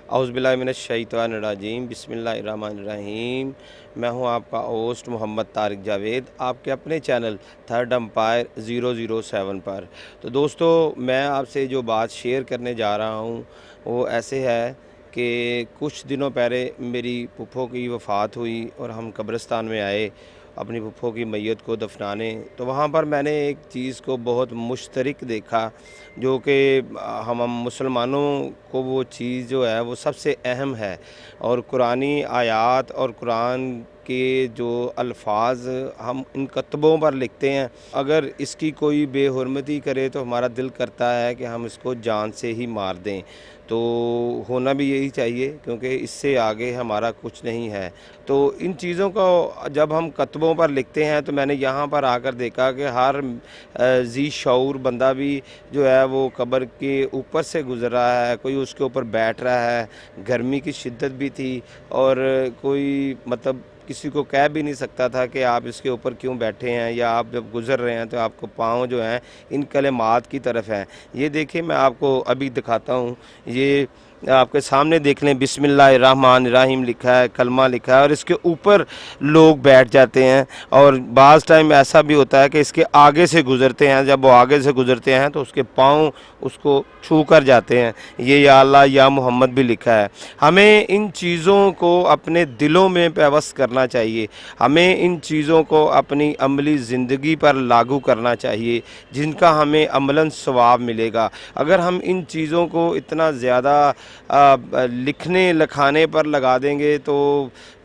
اعوذ باللہ من الشیطان الرجیم، بسم اللہ الرحمن الرحیم۔ میں ہوں آپ کا ہوسٹ محمد طارق جاوید، آپ کے اپنے چینل تھرڈ امپائر 007 پر۔ تو دوستو، میں آپ سے جو بات شیئر کرنے جا رہا ہوں وہ ایسے ہے کہ کچھ دنوں پہلے میری پھپھو کی وفات ہوئی اور ہم قبرستان میں آئے اپنی پھپھو کی میت کو دفنانے۔ تو وہاں پر میں نے ایک چیز کو بہت مشترک دیکھا، جو کہ ہم مسلمانوں کو وہ چیز جو ہے وہ سب سے اہم ہے، اور قرآنی آیات اور قرآن کے جو الفاظ ہم ان کتبوں پر لکھتے ہیں، اگر اس کی کوئی بے حرمتی کرے تو ہمارا دل کرتا ہے کہ ہم اس کو جان سے ہی مار دیں۔ تو ہونا بھی یہی چاہیے، کیونکہ اس سے آگے ہمارا کچھ نہیں ہے۔ تو ان چیزوں کو جب ہم کتبوں پر لکھتے ہیں تو میں نے یہاں پر آ کر دیکھا کہ ہر ذی شعور بندہ بھی جو ہے وہ قبر کے اوپر سے گزر رہا ہے، کوئی اس کے اوپر بیٹھ رہا ہے۔ گرمی کی شدت بھی تھی اور کوئی مطلب کسی کو کہہ بھی نہیں سکتا تھا کہ آپ اس کے اوپر کیوں بیٹھے ہیں، یا آپ جب گزر رہے ہیں تو آپ کو پاؤں جو ہیں ان کلمات کی طرف ہیں۔ یہ دیکھیں، میں آپ کو ابھی دکھاتا ہوں، یہ آپ کے سامنے دیکھ لیں، بسم اللہ الرحمن الرحیم لکھا ہے، کلمہ لکھا ہے، اور اس کے اوپر لوگ بیٹھ جاتے ہیں۔ اور بعض ٹائم ایسا بھی ہوتا ہے کہ اس کے آگے سے گزرتے ہیں، جب وہ آگے سے گزرتے ہیں تو اس کے پاؤں اس کو چھو کر جاتے ہیں۔ یہ یا اللہ یا محمد بھی لکھا ہے۔ ہمیں ان چیزوں کو اپنے دلوں میں پیوست کرنا چاہیے، ہمیں ان چیزوں کو اپنی عملی زندگی پر لاگو کرنا چاہیے، جن کا ہمیں عملاً ثواب ملے گا۔ اگر ہم ان چیزوں کو اتنا زیادہ لکھنے لکھانے پر لگا دیں گے تو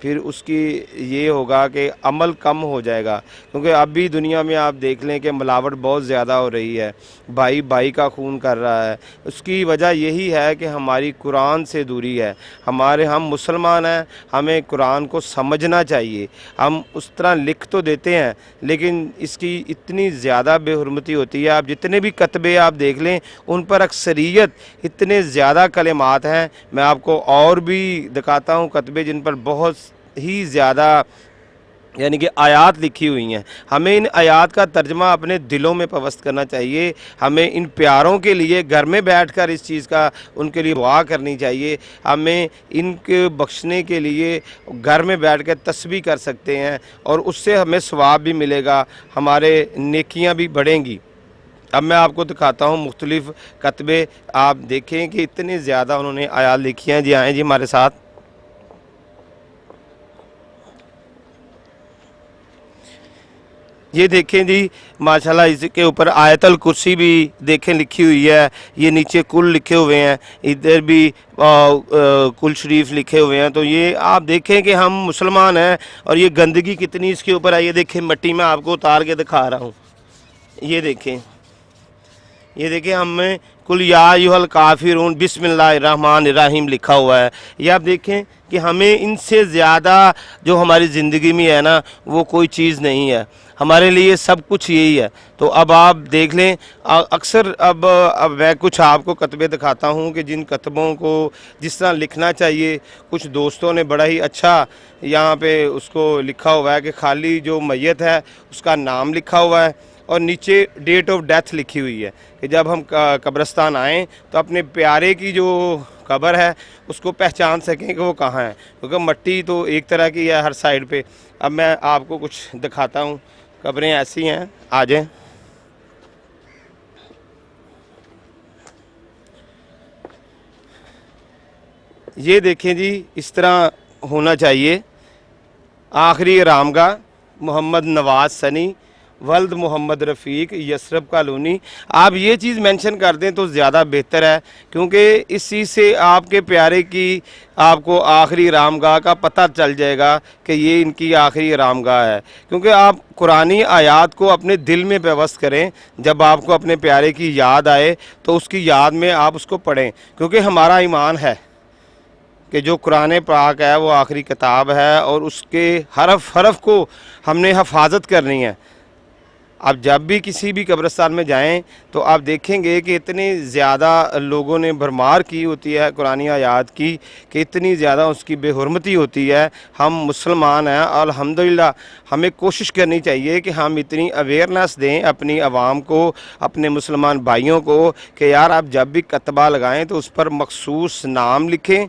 پھر اس کی یہ ہوگا کہ عمل کم ہو جائے گا، کیونکہ اب بھی دنیا میں آپ دیکھ لیں کہ ملاوٹ بہت زیادہ ہو رہی ہے، بھائی بھائی کا خون کر رہا ہے۔ اس کی وجہ یہی ہے کہ ہماری قرآن سے دوری ہے۔ ہم مسلمان ہیں، ہمیں قرآن کو سمجھنا چاہیے۔ ہم اس طرح لکھ تو دیتے ہیں لیکن اس کی اتنی زیادہ بے حرمتی ہوتی ہے۔ آپ جتنے بھی کتبے آپ دیکھ لیں ان پر اکثریت اتنے زیادہ کلمات ہیں۔ میں آپ کو اور بھی دکھاتا ہوں کتبے جن پر بہت ہی زیادہ یعنی کہ آیات لکھی ہوئی ہیں۔ ہمیں ان آیات کا ترجمہ اپنے دلوں میں پیوست کرنا چاہیے۔ ہمیں ان پیاروں کے لیے گھر میں بیٹھ کر اس چیز کا ان کے لیے دعا کرنی چاہیے۔ ہمیں ان کے بخشنے کے لیے گھر میں بیٹھ کر تسبیح کر سکتے ہیں، اور اس سے ہمیں ثواب بھی ملے گا، ہمارے نیکیاں بھی بڑھیں گی۔ اب میں آپ کو دکھاتا ہوں مختلف کتبے، آپ دیکھیں کہ اتنے زیادہ انہوں نے آیات لکھی ہیں۔ جی آئیں جی ہمارے ساتھ۔ یہ دیکھیں جی، ماشاءاللہ اس کے اوپر آیت الکرسی بھی دیکھیں لکھی ہوئی ہے۔ یہ نیچے کل لکھے ہوئے ہیں، ادھر بھی کل شریف لکھے ہوئے ہیں۔ تو یہ آپ دیکھیں کہ ہم مسلمان ہیں، اور یہ گندگی کتنی اس کے اوپر ہے۔ یہ دیکھیں مٹی میں آپ کو اتار کے دکھا رہا ہوں، یہ دیکھیں، یہ دیکھیں ہمیں کل یا ایھا الکافرون بسم اللہ الرحمن الرحیم لکھا ہوا ہے۔ یہ آپ دیکھیں کہ ہمیں ان سے زیادہ جو ہماری زندگی میں ہے نا وہ کوئی چیز نہیں ہے، ہمارے لیے سب کچھ یہی ہے۔ تو اب آپ دیکھ لیں، اکثر اب میں کچھ آپ کو کتبے دکھاتا ہوں کہ جن کتبوں کو جس طرح لکھنا چاہیے، کچھ دوستوں نے بڑا ہی اچھا یہاں پہ اس کو لکھا ہوا ہے کہ خالی جو میت ہے اس کا نام لکھا ہوا ہے، اور نیچے ڈیٹ آف ڈیتھ لکھی ہوئی ہے کہ جب ہم قبرستان آئیں تو اپنے پیارے کی جو قبر ہے اس کو پہچان سکیں کہ وہ کہاں ہے، کیونکہ مٹی تو ایک طرح کی ہے ہر سائیڈ پہ۔ اب میں آپ کو کچھ دکھاتا ہوں، قبریں ایسی ہیں، آ جائیں۔ یہ دیکھیں جی، اس طرح ہونا چاہیے۔ آخری آرامگاہ محمد نواز سنی ولد محمد رفیق یسرب کالونی، آپ یہ چیز مینشن کر دیں تو زیادہ بہتر ہے، کیونکہ اس چیز سے آپ کے پیارے کی آپ کو آخری آرامگاہ کا پتہ چل جائے گا کہ یہ ان کی آخری آرامگاہ ہے۔ کیونکہ آپ قرآنی آیات کو اپنے دل میں پیوست کریں، جب آپ کو اپنے پیارے کی یاد آئے تو اس کی یاد میں آپ اس کو پڑھیں، کیونکہ ہمارا ایمان ہے کہ جو قرآن پاک ہے وہ آخری کتاب ہے، اور اس کے حرف حرف کو ہم نے حفاظت کرنی ہے۔ آپ جب بھی کسی بھی قبرستان میں جائیں تو آپ دیکھیں گے کہ اتنی زیادہ لوگوں نے بھرمار کی ہوتی ہے قرآن آیات کی، کہ اتنی زیادہ اس کی بے حرمتی ہوتی ہے۔ ہم مسلمان ہیں، الحمدللہ ہمیں کوشش کرنی چاہیے کہ ہم اتنی اویئرنیس دیں اپنی عوام کو، اپنے مسلمان بھائیوں کو، کہ یار آپ جب بھی کتبہ لگائیں تو اس پر مخصوص نام لکھیں،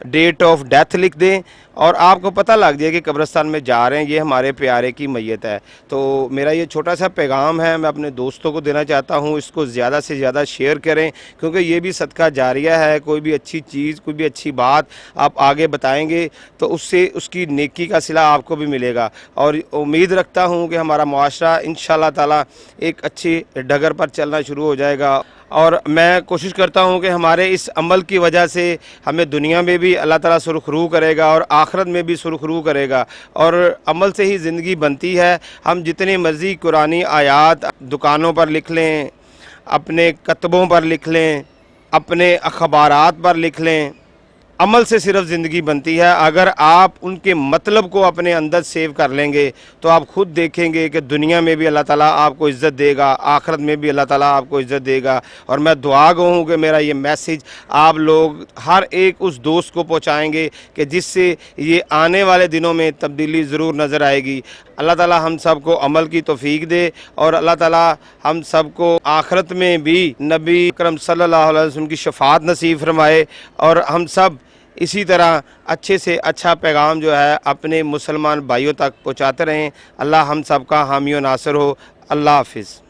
ڈیٹ آف ڈیتھ لکھ دیں، اور آپ کو پتہ لگ جائے کہ قبرستان میں جا رہے ہیں یہ ہمارے پیارے کی میت ہے۔ تو میرا یہ چھوٹا سا پیغام ہے، میں اپنے دوستوں کو دینا چاہتا ہوں، اس کو زیادہ سے زیادہ شیئر کریں، کیونکہ یہ بھی صدقہ جاریہ ہے۔ کوئی بھی اچھی چیز، کوئی بھی اچھی بات آپ آگے بتائیں گے تو اس سے اس کی نیکی کا صلہ آپ کو بھی ملے گا، اور امید رکھتا ہوں کہ ہمارا معاشرہ انشاءاللہ تعالی ایک اچھی ڈگر پر چلنا شروع ہو جائے گا۔ اور میں کوشش کرتا ہوں کہ ہمارے اس عمل کی وجہ سے ہمیں دنیا میں بھی اللہ تعالیٰ سرخ رو کرے گا اور آخرت میں بھی سرخ رو کرے گا، اور عمل سے ہی زندگی بنتی ہے۔ ہم جتنے مرضی قرآنی آیات دکانوں پر لکھ لیں، اپنے کتبوں پر لکھ لیں، اپنے اخبارات پر لکھ لیں، عمل سے صرف زندگی بنتی ہے۔ اگر آپ ان کے مطلب کو اپنے اندر سیو کر لیں گے تو آپ خود دیکھیں گے کہ دنیا میں بھی اللہ تعالیٰ آپ کو عزت دے گا، آخرت میں بھی اللہ تعالیٰ آپ کو عزت دے گا۔ اور میں دعا گو ہوں کہ میرا یہ میسیج آپ لوگ ہر ایک اس دوست کو پہنچائیں گے کہ جس سے یہ آنے والے دنوں میں تبدیلی ضرور نظر آئے گی۔ اللہ تعالیٰ ہم سب کو عمل کی توفیق دے، اور اللہ تعالیٰ ہم سب کو آخرت میں بھی نبی اکرم صلی اللہ علیہ وسلم کی شفاعت نصیب فرمائے، اور ہم سب اسی طرح اچھے سے اچھا پیغام جو ہے اپنے مسلمان بھائیوں تک پہنچاتے رہیں۔ اللہ ہم سب کا حامی و ناصر ہو۔ اللہ حافظ۔